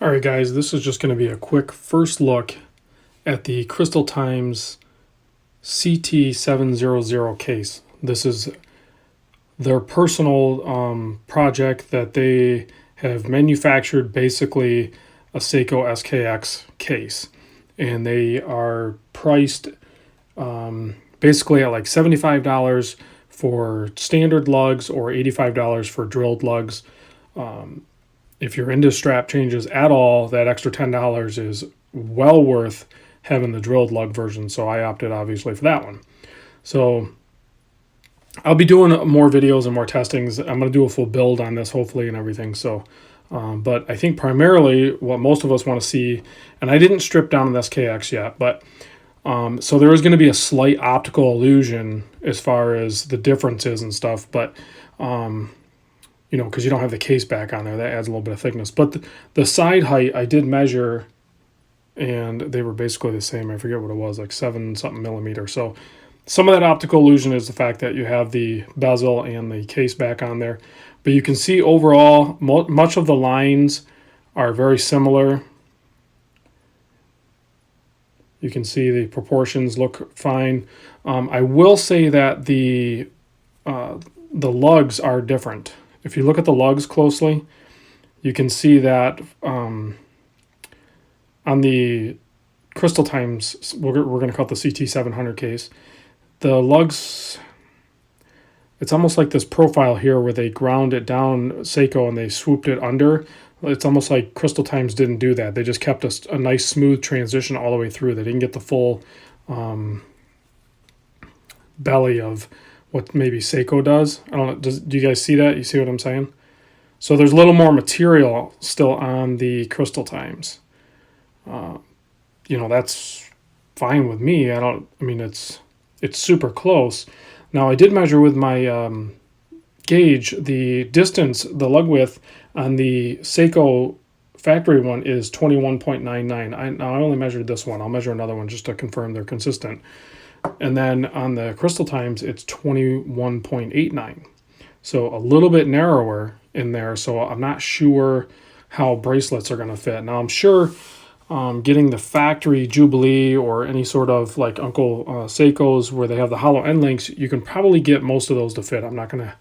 Alright guys, this is just going to be a quick first look at the Crystaltimes ct700 case. This is their personal project that they have manufactured, basically a Seiko SKX case. And they are priced basically at like $75 for standard lugs or $85 for drilled lugs. If you're into strap changes at all, that extra $10 is well worth having the drilled lug version. So I opted obviously for that one. So I'll be doing more videos and more testings. I'm going to do a full build on this hopefully and everything. So, but I think primarily what most of us want to see, and I didn't strip down the SKX yet, but so there is going to be a slight optical illusion as far as the differences and stuff, but you know, because you don't have the case back on there, that adds a little bit of thickness. But the side height I did measure, and they were basically the same. I forget what it was, like 7-something millimeters. So some of that optical illusion is the fact that you have the bezel and the case back on there. But you can see overall, much of the lines are very similar. You can see the proportions look fine. I will say that the lugs are different. If you look at the lugs closely, you can see that on the Crystaltimes, we're going to call it the ct700 case, the lugs, it's almost like this profile here where they ground it down, Seiko, and they swooped it under. It's almost like Crystaltimes didn't do that. They just kept a nice smooth transition all the way through. They didn't get the full belly of what maybe Seiko does. I don't know. Do you guys see that? You see what I'm saying? So there's a little more material still on the Crystaltimes. You know, that's fine with me. I mean, it's super close. Now I did measure with my gauge the distance, the lug width on the Seiko factory one is 21.99. I only measured this one. I'll measure another one just to confirm they're consistent. And then on the Crystaltimes, it's 21.89. So a little bit narrower in there. So I'm not sure how bracelets are going to fit. Now I'm sure getting the factory Jubilee or any sort of like Uncle Seiko's where they have the hollow end links, you can probably get most of those to fit. I'm not going to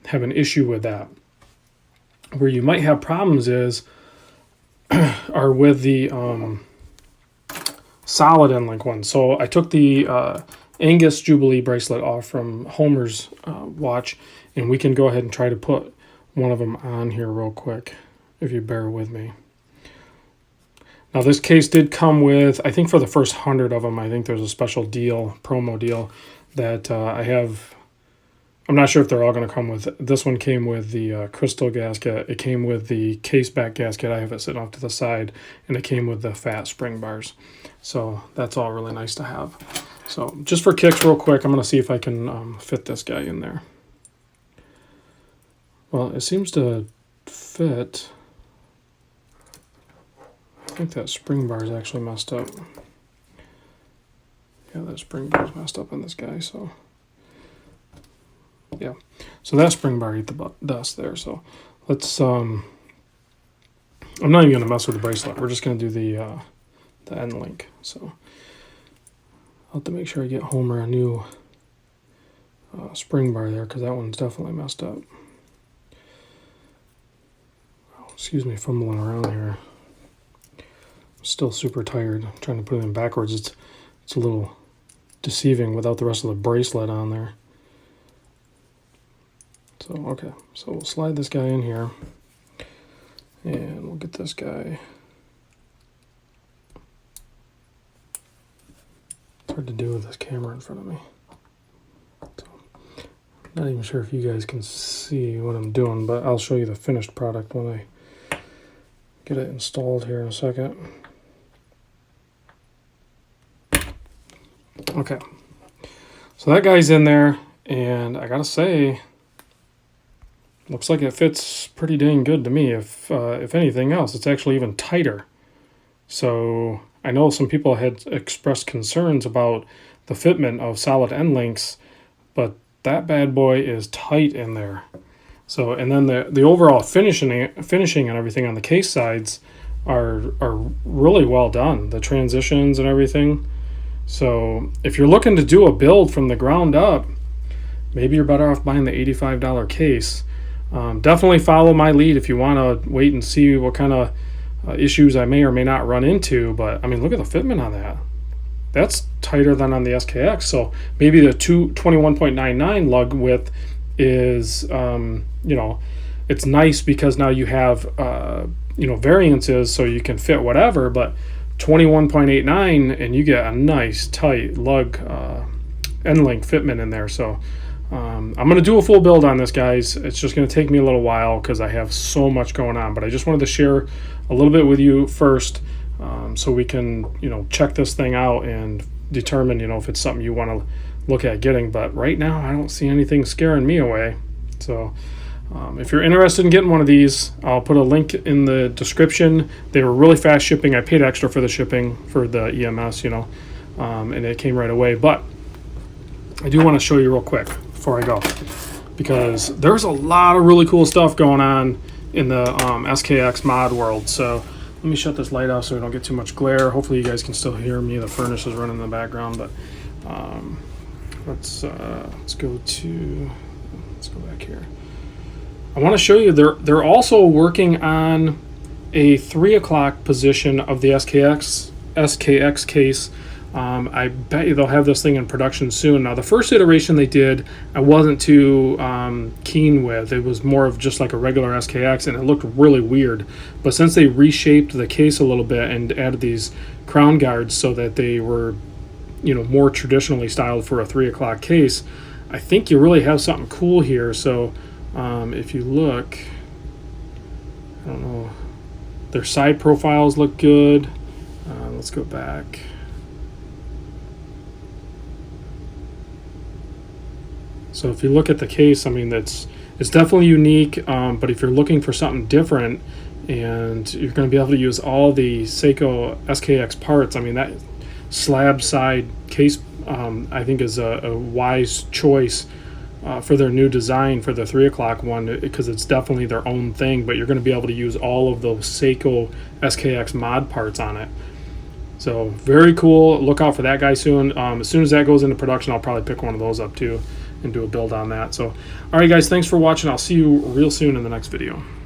have an issue with that. Where you might have problems are with the solid end link one. So I took the Angus Jubilee bracelet off from Homer's watch, and we can go ahead and try to put one of them on here real quick, if you bear with me. Now this case did come with, I think for the first 100 of them, I think there's a special deal, promo deal, that I have. I'm not sure if they're all going to come with. This one came with the crystal gasket. It came with the case back gasket. I have it sitting off to the side, and it came with the fat spring bars. So that's all really nice to have. So just for kicks real quick, I'm going to see if I can fit this guy in there. Well, it seems to fit. I think that spring bar is actually messed up. Yeah, that spring bar is messed up on this guy, so... Yeah, so that spring bar ate the dust there. So let's, I'm not even going to mess with the bracelet. We're just going to do the end link. So I'll have to make sure I get Homer a new spring bar there, because that one's definitely messed up. Oh, excuse me, fumbling around here. I'm still super tired. I'm trying to put it in backwards. It's a little deceiving without the rest of the bracelet on there. So, okay, so we'll slide this guy in here, and we'll get this guy. It's hard to do with this camera in front of me. So, not even sure if you guys can see what I'm doing, but I'll show you the finished product when I get it installed here in a second. Okay, so that guy's in there, and I gotta say, looks like it fits pretty dang good to me. If anything else, it's actually even tighter. So I know some people had expressed concerns about the fitment of solid end links, but that bad boy is tight in there. So, and then the overall finishing and everything on the case sides, are really well done. The transitions and everything. So if you're looking to do a build from the ground up, maybe you're better off buying the $85 case. Definitely follow my lead if you want to wait and see what kind of issues I may or may not run into. But I mean, look at the fitment on that. That's tighter than on the SKX. So maybe the 21.99 lug width is, it's nice because now you have, variances so you can fit whatever, but 21.89 and you get a nice tight lug end length fitment in there. So I'm going to do a full build on this, guys. It's just going to take me a little while because I have so much going on, but I just wanted to share a little bit with you first, so we can check this thing out and determine if it's something you want to look at getting. But right now I don't see anything scaring me away. So if you're interested in getting one of these, I'll put a link in the description. They were really fast shipping. I paid extra for the shipping for the EMS, and it came right away. But I do want to show you real quick before I go, because there's a lot of really cool stuff going on in the SKX mod world. So let me shut this light off so we don't get too much glare. Hopefully you guys can still hear me. The furnace is running in the background, but let's go back here. I want to show you they're also working on a 3 o'clock position of the SKX case. I bet you they'll have this thing in production soon. Now, the first iteration they did, I wasn't too keen with. It was more of just like a regular SKX, and it looked really weird. But since they reshaped the case a little bit and added these crown guards so that they were, more traditionally styled for a 3 o'clock case, I think you really have something cool here. So if you look, I don't know, their side profiles look good. Let's go back. So if you look at the case, I mean, it's definitely unique, but if you're looking for something different and you're going to be able to use all the Seiko SKX parts, I mean, that slab side case, I think is a wise choice for their new design for the 3 o'clock one, because it's definitely their own thing, but you're going to be able to use all of those Seiko SKX mod parts on it. So very cool. Look out for that guy soon. As soon as that goes into production, I'll probably pick one of those up too and do a build on that. So, all right, guys, thanks for watching. I'll see you real soon in the next video.